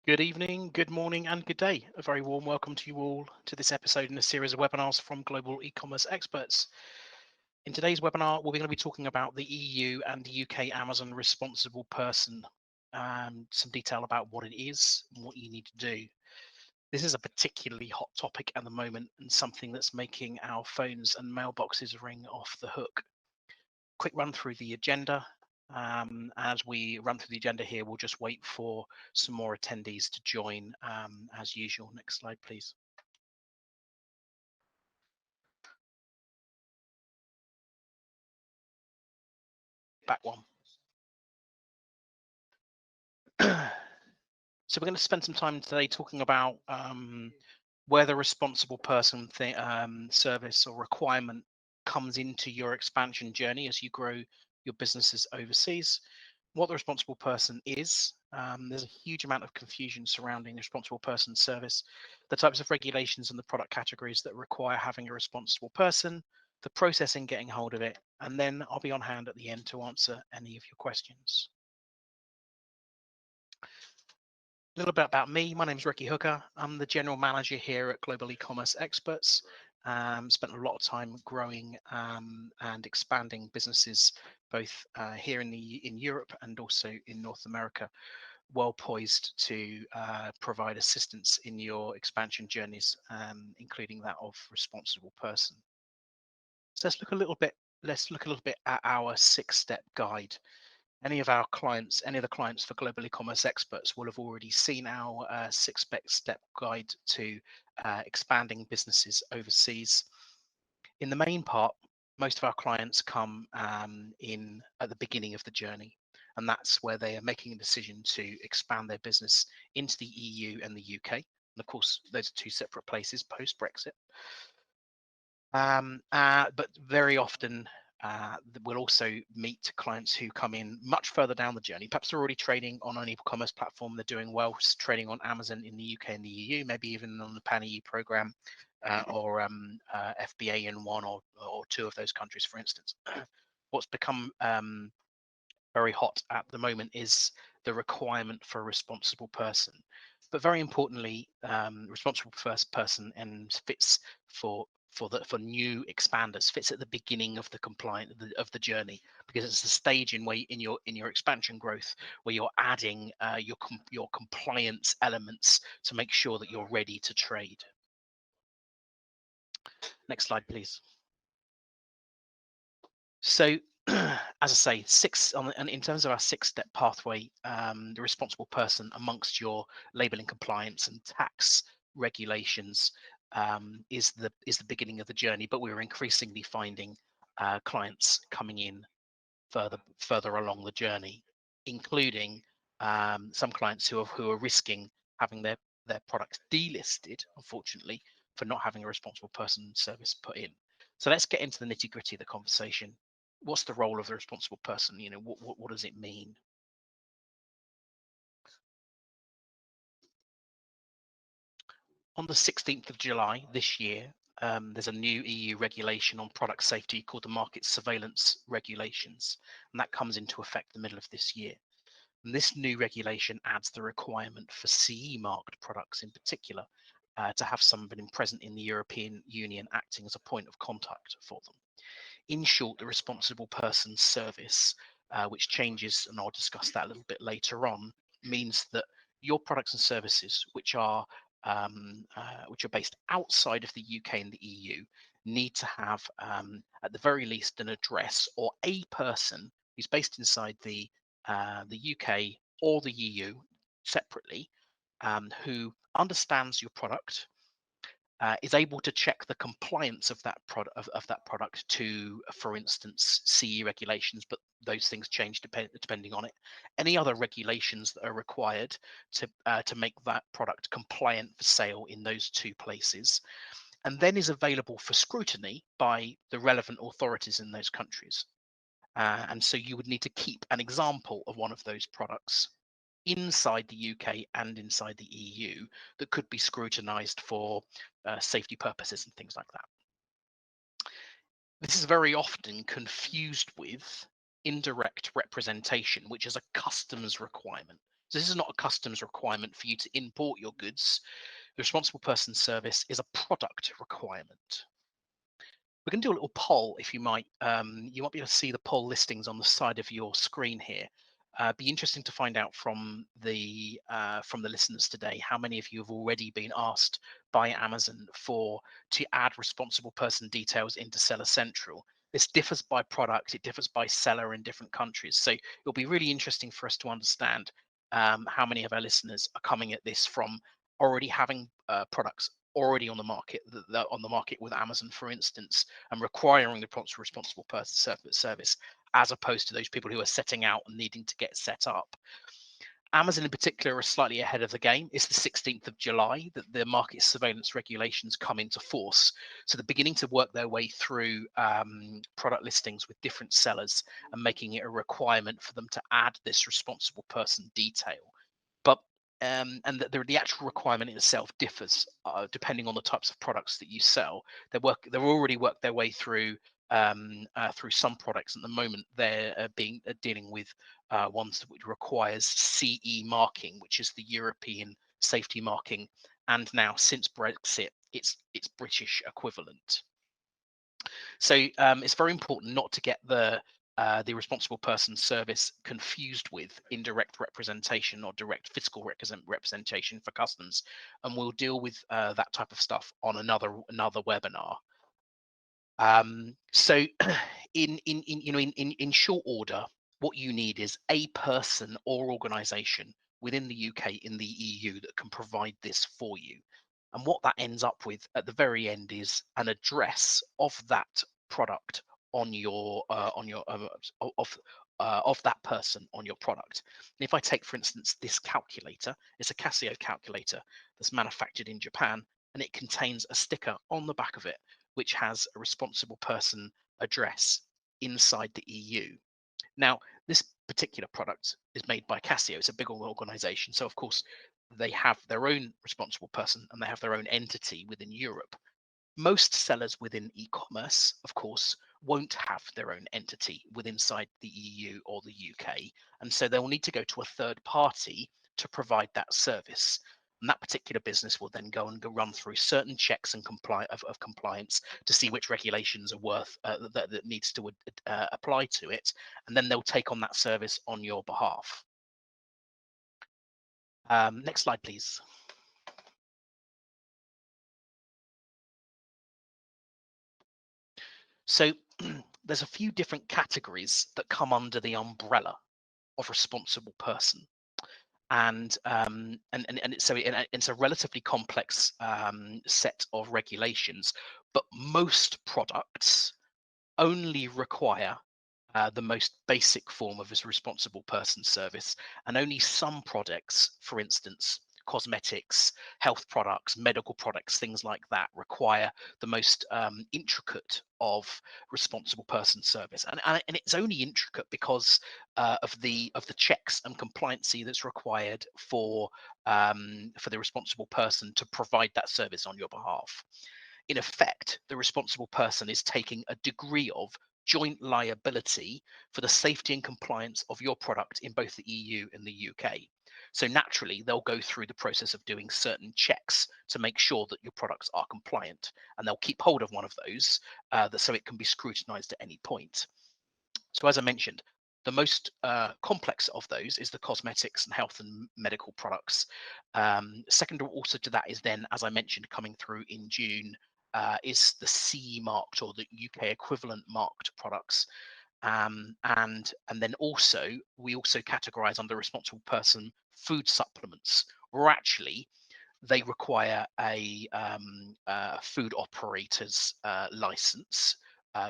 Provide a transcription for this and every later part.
Good evening, good morning, and good day. A very warm welcome to you all to this episode in a series of webinars from global e-commerce experts. In today's webinar, we're going to be talking about the EU and the UK Amazon responsible person, some detail about what it is and what you need to do. This is a particularly hot topic at the moment and something that's making our phones and mailboxes ring off the hook. Quick run through the agenda. As we run through the agenda here, we'll just wait for some more attendees to join as usual. Next slide, please. Back one. So we're going to spend some time today talking about where the responsible person service or requirement comes into your expansion journey as you grow your businesses overseas. What the responsible person is. There's a huge amount of confusion surrounding the responsible person service, the types of regulations and the product categories that require having a responsible person, the process in getting hold of it, and then I'll be on hand at the end to answer any of your questions. A little bit about me. My name is Riki. I'm the general manager here at Global E-commerce Experts. Spent a lot of time growing and expanding businesses both here in Europe and also in North America. Well poised to provide assistance in your expansion journeys, including that of responsible person. So let's look a little bit at our 6-step guide. Any of the clients for Global E-commerce Experts will have already seen our 6-step guide to expanding businesses overseas. In the main part, most of our clients come in at the beginning of the journey, and that's where they are making a decision to expand their business into the EU and the UK. And of course, those are two separate places post-Brexit. But very often, we'll also meet clients who come in much further down the journey. Perhaps they're already trading on an e-commerce platform, they're doing well, trading on Amazon in the UK and the EU, maybe even on the Pan-EU program or FBA in one or two of those countries, for instance. What's become very hot at the moment is the requirement for a responsible person. But very importantly, responsible first person and fits for new expanders, fits at the beginning of the of the journey, because it's the stage in your expansion growth where you're adding your compliance elements to make sure that you're ready to trade. Next slide, please. So as I say, in terms of our 6-step pathway, the responsible person amongst your labeling compliance and tax regulations is the beginning of the journey, but we're increasingly finding clients coming in further along the journey, including some clients who are risking having their products delisted, unfortunately, for not having a responsible person service put in. So let's get into the nitty-gritty of the conversation. What's the role of the responsible person? What does it mean? On the 16th of July this year, there's a new EU regulation on product safety called the Market Surveillance Regulations, and that comes into effect the middle of this year. And this new regulation adds the requirement for CE marked products in particular to have somebody present in the European Union acting as a point of contact for them. In short, the responsible person service, which changes, and I'll discuss that a little bit later on, means that your products and services, which are based outside of the UK and the EU, need to have, at the very least, an address or a person who's based inside the UK or the EU separately, who understands your product, is able to check the compliance of that product to, for instance, CE regulations, but those things change depending on it. Any other regulations that are required to make that product compliant for sale in those two places, and then is available for scrutiny by the relevant authorities in those countries. And so you would need to keep an example of one of those products inside the UK and inside the EU that could be scrutinized for safety purposes and things like that. This is very often confused with indirect representation, which is a customs requirement. So this is not a customs requirement for you to import your goods. The responsible person service is a product requirement. We're going to do a little poll, if you might. You might be able to see the poll listings on the side of your screen here. Be interesting to find out from the listeners today how many of you have already been asked by Amazon to add responsible person details into Seller Central. This differs by product, it differs by seller in different countries. So it'll be really interesting for us to understand how many of our listeners are coming at this from already having products already on the market, with Amazon, for instance, and requiring the responsible person service, as opposed to those people who are setting out and needing to get set up. Amazon in particular are slightly ahead of the game. It's the 16th of July that the market surveillance regulations come into force. So they're beginning to work their way through product listings with different sellers and making it a requirement for them to add this responsible person detail. But and the actual requirement in itself differs depending on the types of products that you sell. They've already worked their way through some products at the moment. They're dealing with ones which requires CE marking, which is the European safety marking, and now since Brexit, its British equivalent. So it's very important not to get the responsible person service confused with indirect representation or direct fiscal representation for customs, and we'll deal with that type of stuff on another webinar. So in short order, what you need is a person or organization within the UK, in the EU, that can provide this for you. And what that ends up with at the very end is an address of that product on your of that person on your product. And if I take, for instance, this calculator, it's a Casio calculator that's manufactured in Japan, and it contains a sticker on the back of it which has a responsible person address inside the EU. Now, this particular product is made by Casio. It's a big organization. So, of course, they have their own responsible person and they have their own entity within Europe. Most sellers within e-commerce, of course, won't have their own entity inside the EU or the UK. And so they'll need to go to a third party to provide that service. And that particular business will then go run through certain checks and of compliance to see which regulations are that needs to apply to it, and then they'll take on that service on your behalf. Next slide, please. So there's a few different categories that come under the umbrella of responsible person. And it's a relatively complex set of regulations, but most products only require the most basic form of this responsible person service, and only some products, for instance, cosmetics, health products, medical products, things like that, require the most intricate of responsible person service, and it's only intricate because of the checks and compliancy that's required for the responsible person to provide that service on your behalf. In effect, the responsible person is taking a degree of joint liability for the safety and compliance of your product in both the EU and the UK. So naturally, they'll go through the process of doing certain checks to make sure that your products are compliant, and they'll keep hold of one of those so it can be scrutinized at any point. So as I mentioned, the most complex of those is the cosmetics and health and medical products. Second also to that is then, as I mentioned, coming through in June, is the CE marked or the UK equivalent marked products. And then also we also categorize under responsible person food supplements, or actually they require a food operator's license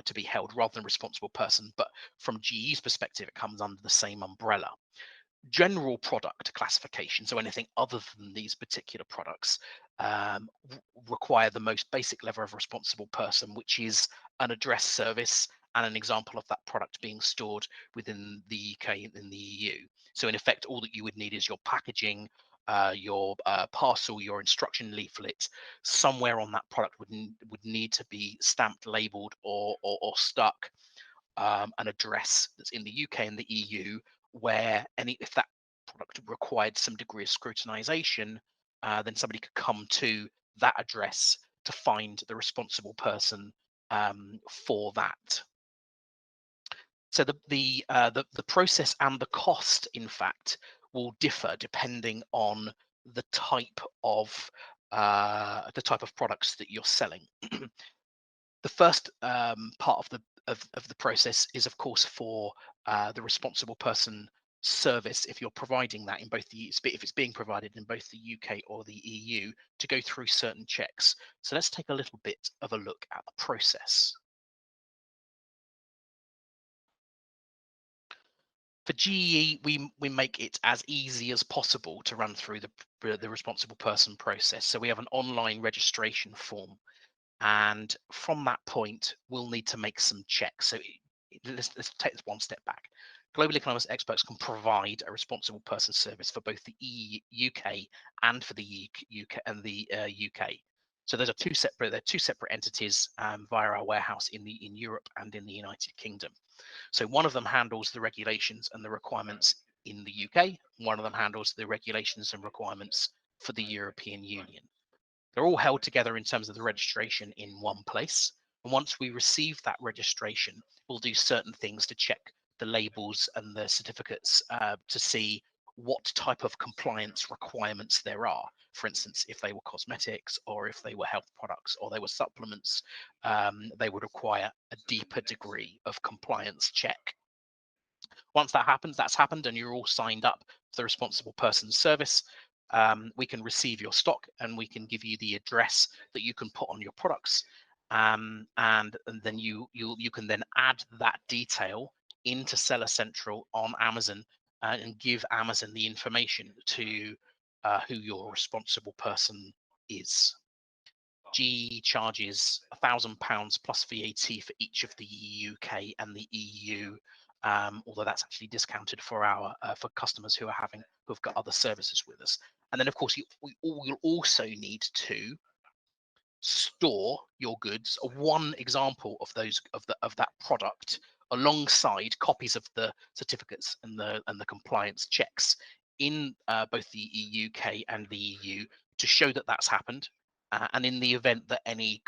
to be held rather than responsible person. But from GE's perspective, it comes under the same umbrella. General product classification, so anything other than these particular products, require the most basic level of responsible person, which is an address service and an example of that product being stored within the UK and the EU. So in effect, all that you would need is your packaging, your parcel, your instruction leaflet. Somewhere on that product would need to be stamped, labeled, or stuck an address that's in the UK and the EU, where if that product required some degree of scrutinization, then somebody could come to that address to find the responsible person for that. So the process and the cost, in fact, will differ depending on the type of products that you're selling. The first part of the process is, of course, for the responsible person service, if you're providing that in both if it's being provided in both the UK or the EU, to go through certain checks. So let's take a little bit of a look at the process. For GE, we make it as easy as possible to run through the responsible person process. So we have an online registration form, and from that point, we'll need to make some checks. So let's take this one step back. Global economics experts can provide a responsible person service for both the UK and for the UK and the UK. So they're two separate entities via our warehouse in Europe and in the United Kingdom. So one of them handles the regulations and the requirements in the UK. One of them handles the regulations and requirements for the European Union. They're all held together in terms of the registration in one place. And once we receive that registration, we'll do certain things to check the labels and the certificates to see what type of compliance requirements there are. For instance, if they were cosmetics or if they were health products or they were supplements, they would require a deeper degree of compliance check. Once that's happened and you're all signed up for the responsible person service, we can receive your stock and we can give you the address that you can put on your products. And then you can then add that detail into Seller Central on Amazon and give Amazon the information to who your responsible person is. GE charges £1,000 plus VAT for each of the UK and the EU, although that's actually discounted for for customers who've got other services with us. And then, of course, you'll also need to store your goods. One example of that product, alongside copies of the certificates and the compliance checks in both the UK and the EU, to show that that's happened. And in the event that any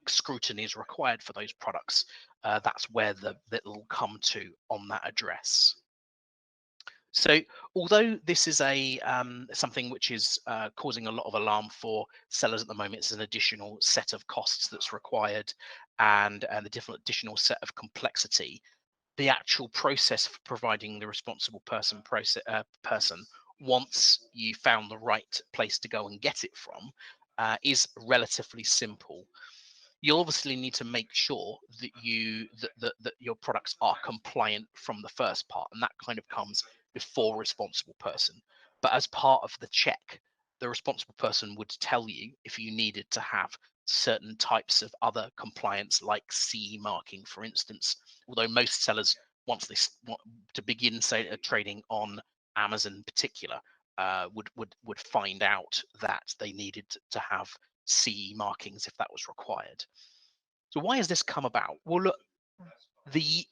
scrutiny is required for those products, that's where it'll come to on that address. So, although this is something which is causing a lot of alarm for sellers at the moment, it's an additional set of costs that's required, and the different additional set of complexity. The actual process for providing the responsible person once you found the right place to go and get it from is relatively simple. You'll obviously need to make sure that your products are compliant from the first part, and that kind of comes before responsible person. But as part of the check, the responsible person would tell you if you needed to have certain types of other compliance, like CE marking, for instance. Although most sellers, once they want to begin trading on Amazon in particular, would find out that they needed to have CE markings if that was required. So why has this come about? Well, look, the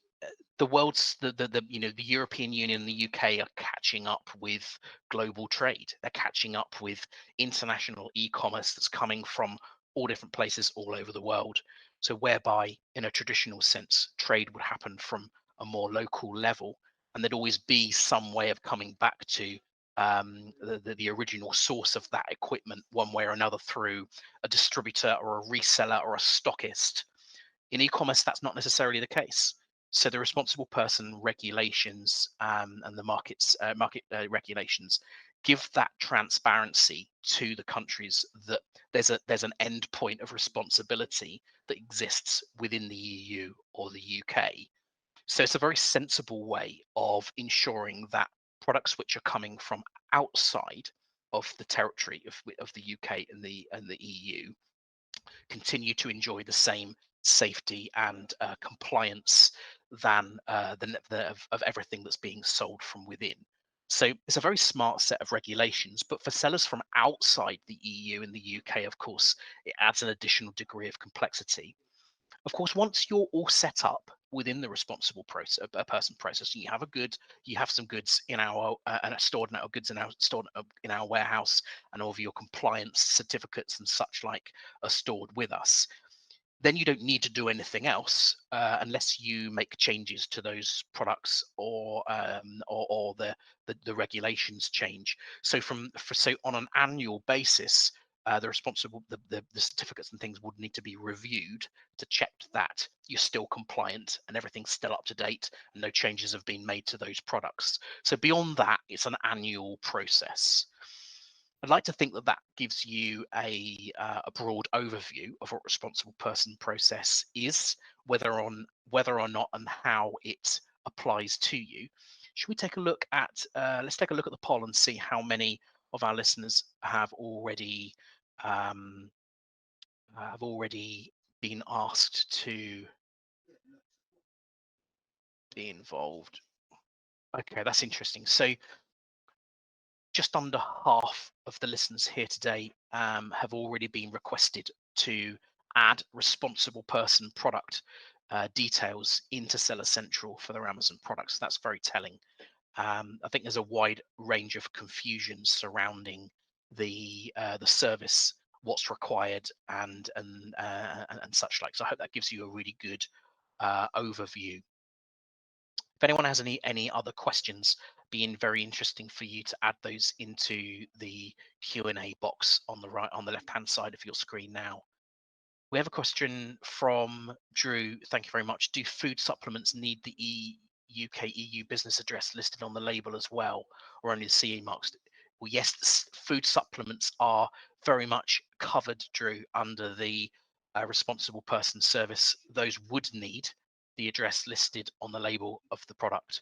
the world's the European Union and the UK are catching up with global trade. They're catching up with international e-commerce that's coming from all different places all over the world. So whereby, in a traditional sense, trade would happen from a more local level, and there'd always be some way of coming back to the original source of that equipment, one way or another, through a distributor or a reseller or a stockist. In e-commerce, that's not necessarily the case. So the responsible person regulations and the market regulations give that transparency to the countries, that there's an end point of responsibility that exists within the EU or the UK. So it's a very sensible way of ensuring that products which are coming from outside of the territory of the UK and the EU continue to enjoy the same safety and compliance of everything that's being sold from within. So it's a very smart set of regulations, but for sellers from outside the EU and the UK, of course, it adds an additional degree of complexity. Of course, once you're all set up within the responsible process, person process. You have a good, you have some goods in our stored in our goods in our stored in our warehouse, and all of your compliance certificates and such like are stored with us. Then you don't need to do anything else unless you make changes to those products, or the regulations change. So so on an annual basis, the certificates and things would need to be reviewed to check that you're still compliant and everything's still up to date and no changes have been made to those products. So beyond that, it's an annual process. I'd like to think that that gives you a broad overview of what responsible person process is, whether or not and how it applies to you. Should we take a look at let's take a look at the poll and see how many of our listeners um, have already been asked to be involved. Okay, that's interesting. So just under half of the listeners here today have already been requested to add responsible person product details into Seller Central for their Amazon products. That's very telling. I think there's a wide range of confusion surrounding the service, what's required, and such like. So I hope that gives you a really good overview. If anyone has any other questions, being very interesting for you to add those into the Q&A box on the left hand side of your screen now. We have a question from Drew. Thank you very much. Do food supplements need the UK EU business address listed on the label as well, or only the CE marks? Well, yes, food supplements are very much covered, Drew, under the responsible person service. Those would need the address listed on the label of the product.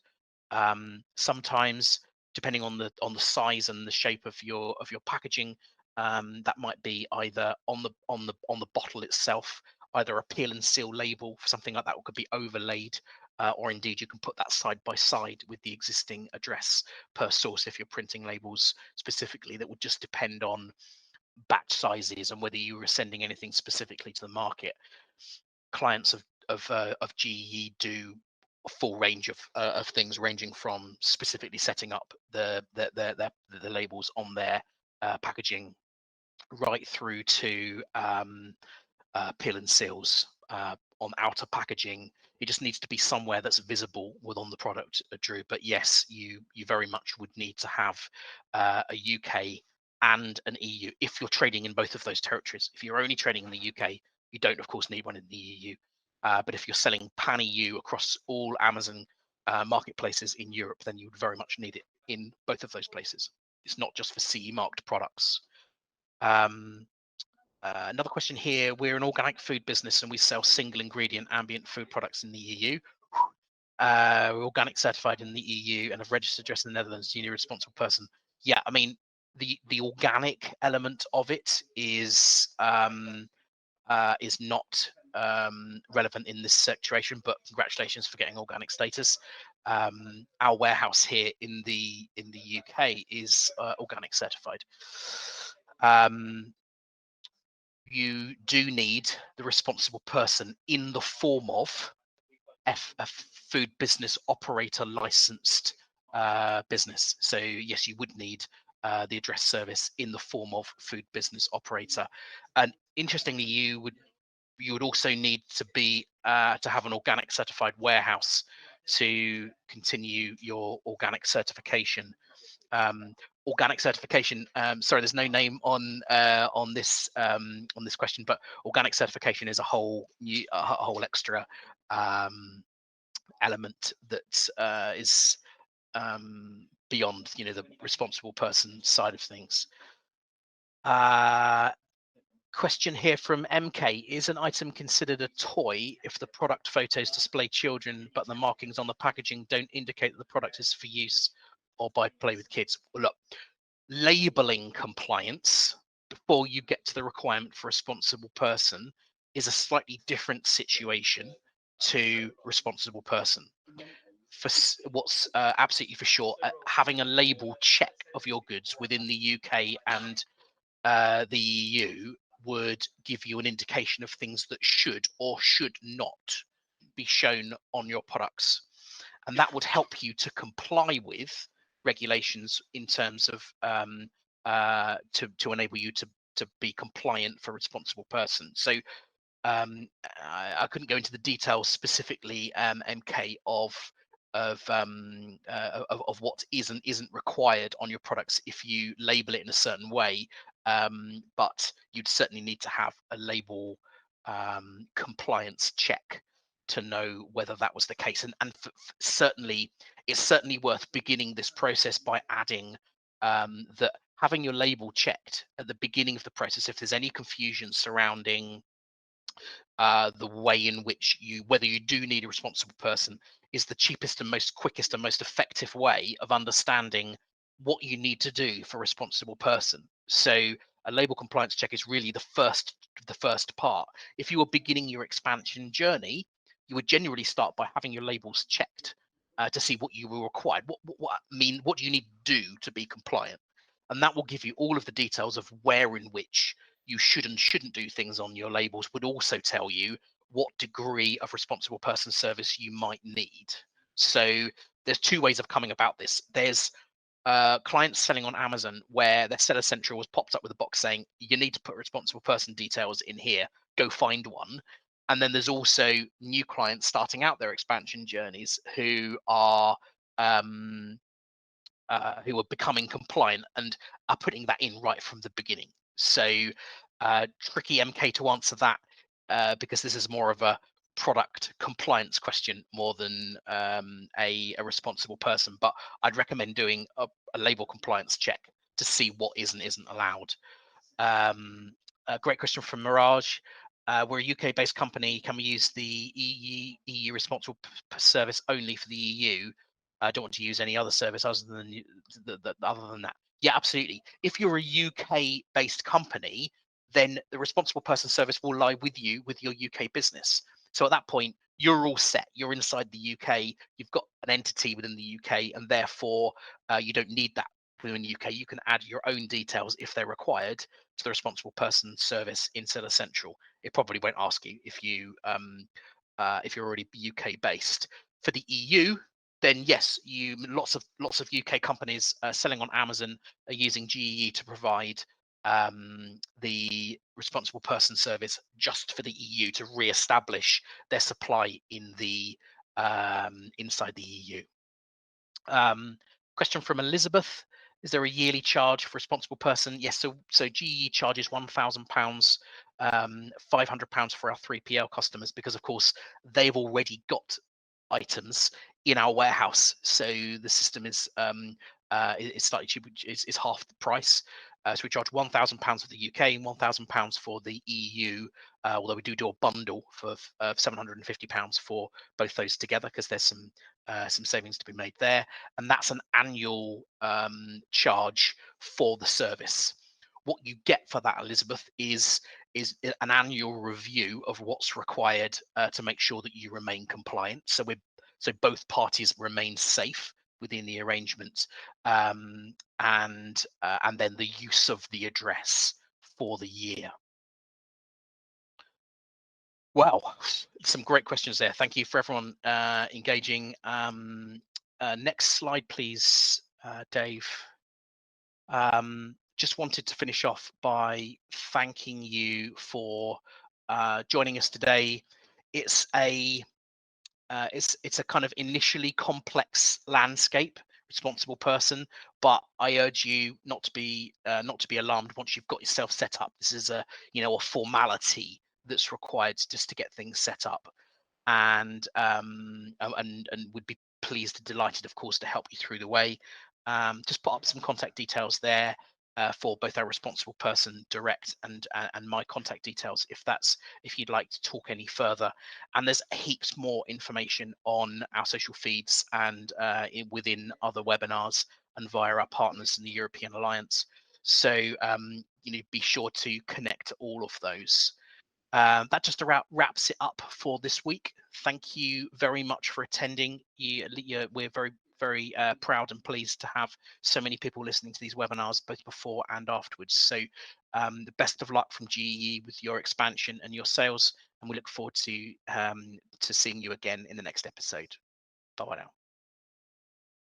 Sometimes, depending on the size and the shape of your packaging, that might be either on the bottle itself, either a peel and seal label for something like that, or could be overlaid, or indeed you can put that side by side with the existing address per source if you're printing labels specifically. That would just depend on batch sizes and whether you were sending anything specifically to the market. Clients of GE do a full range of things, ranging from specifically setting up the labels on their packaging, right through to peel and seals on outer packaging. It just needs to be somewhere that's visible within the product, Drew. But yes, you very much would need to have a UK and an EU if you're trading in both of those territories. If you're only trading in the UK, you don't, of course, need one in the EU. But if you're selling pan EU across all Amazon marketplaces in Europe, then you would very much need it in both of those places. It's not just for CE marked products. Another question here. We're an organic food business and we sell single ingredient ambient food products in the EU. We're organic certified in the EU and have registered address in the Netherlands. Do you need a responsible person? Yeah, I mean, the organic element of it is not relevant in this situation, but congratulations for getting organic status. Our warehouse here in the UK is organic certified. You do need the responsible person in the form of a food business operator licensed business. So yes, you would need the address service in the form of food business operator. And interestingly, you would also need to be to have an organic certified warehouse to continue your organic certification. Organic certification, sorry, there's no name on this question, but organic certification is a whole extra element that is beyond the responsible person side of things. Question here from MK. Is an item considered a toy if the product photos display children but the markings on the packaging don't indicate that the product is for use or by play with kids? Well, look, labeling compliance before you get to the requirement for responsible person is a slightly different situation to responsible person. For what's absolutely for sure, having a label check of your goods within the UK and the EU would give you an indication of things that should or should not be shown on your products, and that would help you to comply with regulations in terms of to enable you to be compliant for responsible person. So I couldn't go into the details specifically, MK, of what is and isn't required on your products if you label it in a certain way, but you'd certainly need to have a label compliance check to know whether that was the case. And certainly, it's certainly worth beginning this process by adding that having your label checked at the beginning of the process, if there's any confusion surrounding the way in which whether you do need a responsible person, is the cheapest and most quickest and most effective way of understanding what you need to do for a responsible person. So a label compliance check is really the first part. If you were beginning your expansion journey, you would generally start by having your labels checked to see what you were required. What do you need to do to be compliant? And that will give you all of the details of where in which you should and shouldn't do things on your labels, would also tell you what degree of responsible person service you might need. So there's two ways of coming about this. There's clients selling on Amazon where their seller central was popped up with a box saying you need to put responsible person details in here, go find one. And then there's also new clients starting out their expansion journeys who are becoming compliant and are putting that in right from the beginning. So tricky, MK, to answer that, because this is more of a product compliance question more than a responsible person. But I'd recommend doing a label compliance check to see what is and isn't allowed. A great question from Mirage. We're a UK-based company. Can we use the EU responsible service only for the EU? I don't want to use any other service other than that. Yeah, absolutely. If you're a UK-based company, then the responsible person service will lie with you with your UK business. So at that point, you're all set. You're inside the UK. You've got an entity within the UK, and therefore you don't need that within the UK. You can add your own details if they're required to the responsible person service in Seller Central. It probably won't ask you if you're already UK based. For the EU, then yes, lots of UK companies selling on Amazon are using GEE to provide the responsible person service just for the EU to re-establish their supply in the inside the EU. Question from Elizabeth: is there a yearly charge for responsible person? Yes, so GE charges £1,000, £500 for our 3PL customers, because of course they've already got items in our warehouse. So the system is slightly cheaper, is half the price. So we charge £1,000 for the UK and £1,000 for the EU, although we do a bundle for £750 for both those together, because there's some savings to be made there. And that's an annual charge for the service. What you get for that, Elizabeth, is an annual review of what's required to make sure that you remain compliant. So both parties remain safe within the arrangement, and then the use of the address for the year. Wow, some great questions there. Thank you for everyone engaging. Next slide, please, Dave. Just wanted to finish off by thanking you for joining us today. It's a kind of initially complex landscape, responsible person, but I urge you not to be alarmed once you've got yourself set up. This is a formality that's required just to get things set up, and would be pleased and delighted, of course, to help you through the way. Just put up some contact details there for both our responsible person direct and my contact details if you'd like to talk any further. And there's heaps more information on our social feeds and within other webinars and via our partners in the European Alliance. So be sure to connect to all of those. That just about wraps it up for this week. Thank you very much for attending. We're very proud and pleased to have so many people listening to these webinars, both before and afterwards. So the best of luck from GE with your expansion and your sales. and we look forward to seeing you again in the next episode. Bye bye now.